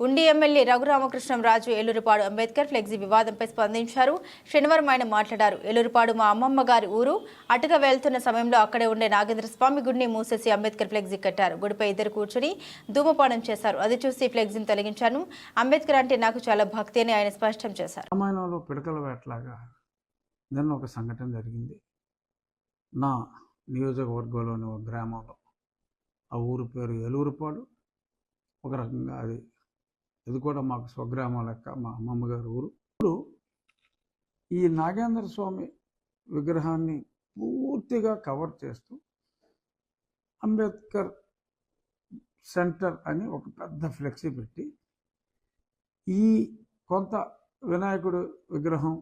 ఉండి MLA Raghurama Krishnam Raju Elurupadu Ambedkar flexi వివాదంపై స్పందించారు. శనివారం ఆయన మాట్లాడారు. ఏలూరుపాడు మా అమ్మమ్మ గారి ఊరు. అటుగా వెళ్తున్న సమయంలో అక్కడే ఉండే నాగేంద్ర స్వామి గుడిని మూసేసి అంబేద్కర్ ఫ్లెక్సీ కట్టారు. గుడిపై ఇద్దరు కూర్చుని ధూమపానం చేశారు. అది చూసి ఫ్లెక్సీని తొలగించాను. అంబేద్కర్ అంటే నాకు చాలా భక్తి అని ఆయన స్పష్టం చేశారు. రామాయణంలో పిడకల వేటలాగా నిన్న ఒక సంఘటన జరిగింది. నా నియోజకవర్గంలోని ఒక గ్రామంలో, ఆ ఊరు పేరు ఏలూరుపాడు. ఒక రకంగా ఇది కూడా మాకు స్వగ్రామం లెక్క, మా అమ్మమ్మ గారి ఊరు. ఇప్పుడు ఈ నాగేంద్ర స్వామి విగ్రహాన్ని పూర్తిగా కవర్ చేస్తూ అంబేద్కర్ సెంటర్ అని ఒక పెద్ద ఫ్లెక్సీ పెట్టి, ఈ కొంత వినాయకుడు విగ్రహం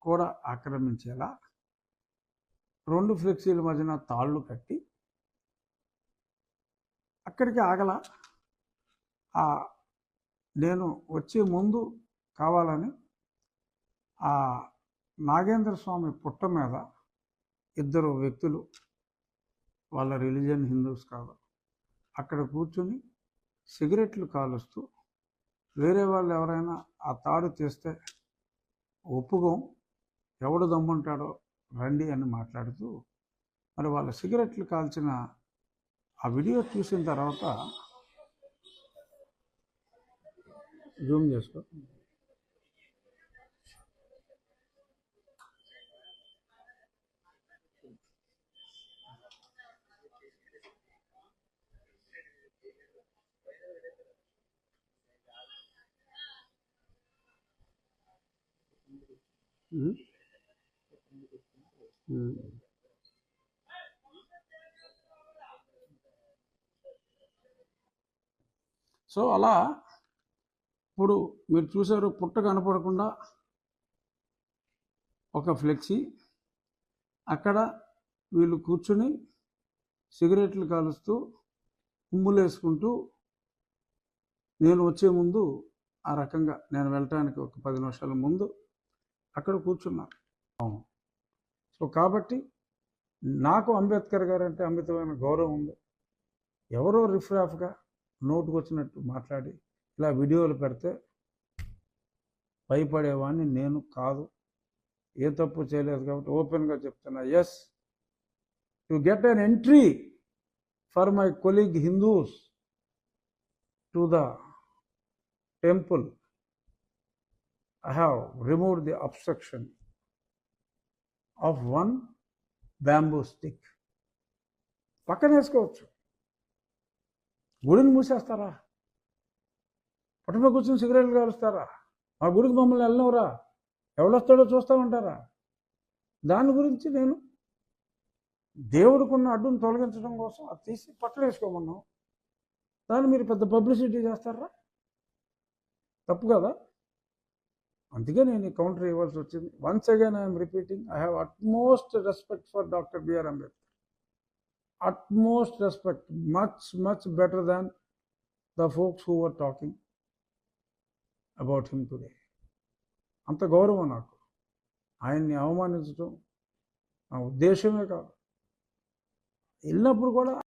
కూడా ఆక్రమించేలా 2 ఫ్లెక్సీల మధ్యన తాళ్ళు కట్టి అక్కడికి ఆగల. నేను వచ్చే ముందు కావాలని ఆ నాగేంద్ర స్వామి పుట్ట మీద ఇద్దరు వ్యక్తులు, వాళ్ళ రిలీజియన్ హిందూస్ కాదు, అక్కడ కూర్చుని సిగరెట్లు కాలుస్తూ, వేరే వాళ్ళు ఎవరైనా ఆ తాడు తీస్తే ఒప్పుకోం, ఎవడు దమ్ముంటాడో రండి అని మాట్లాడుతూ, మరి వాళ్ళ సిగరెట్లు కాల్చిన ఆ వీడియో చూసిన తర్వాత జూమ్ చేసుకో. సో అలా ఇప్పుడు మీరు చూసారు, పుట్ట కనపడకుండా ఒక ఫ్లెక్సీ, అక్కడ వీళ్ళు కూర్చుని సిగరెట్లు కాలుస్తూ ఉమ్ములేసుకుంటూ, నేను వచ్చే ముందు ఆ రకంగా నేను వెళ్ళటానికి ఒక 10 నిమిషాల ముందు అక్కడ కూర్చున్నాను. సో కాబట్టి నాకు అంబేద్కర్ గారు అంటే అమితమైన గౌరవం ఉంది. ఎవరో రిఫ్రాఫ్గా నోటుకు వచ్చినట్టు మాట్లాడి ఇలా వీడియోలు పెడితే భయపడేవాడిని నేను కాదు. ఏ తప్పు చేయలేదు కాబట్టి ఓపెన్గా చెప్తున్నా. Yes, to get an entry for my colleague Hindus to the temple, I have removed the obstruction of one bamboo stick. పక్కన వేసుకోవచ్చు. గుడిని మూసేస్తారా? పట్టున కూర్చొని సిగరెట్లు కాలుస్తారా? మా గుడికి మమ్మల్ని వెళ్ళనవరా? ఎవడొస్తాడో చూస్తామంటారా? దాని గురించి నేను దేవుడికున్న అడ్డును తొలగించడం కోసం అది తీసి పక్కన వేసుకోమన్నాం. దాన్ని మీరు పెద్ద పబ్లిసిటీ చేస్తారా? తప్పు కదా. అందుకే నేను కౌంటర్ ఇవ్వాల్సి వచ్చింది. Once again I'm repeating, I have utmost respect for doctor B R Ambedkar. Utmost respect, much better than the folks who were talking about him today. అంత గౌరవం నాకు. ఆయన్ని అవమానించడం నా ఉద్దేశమే కాదు. వెళ్ళినప్పుడు కూడా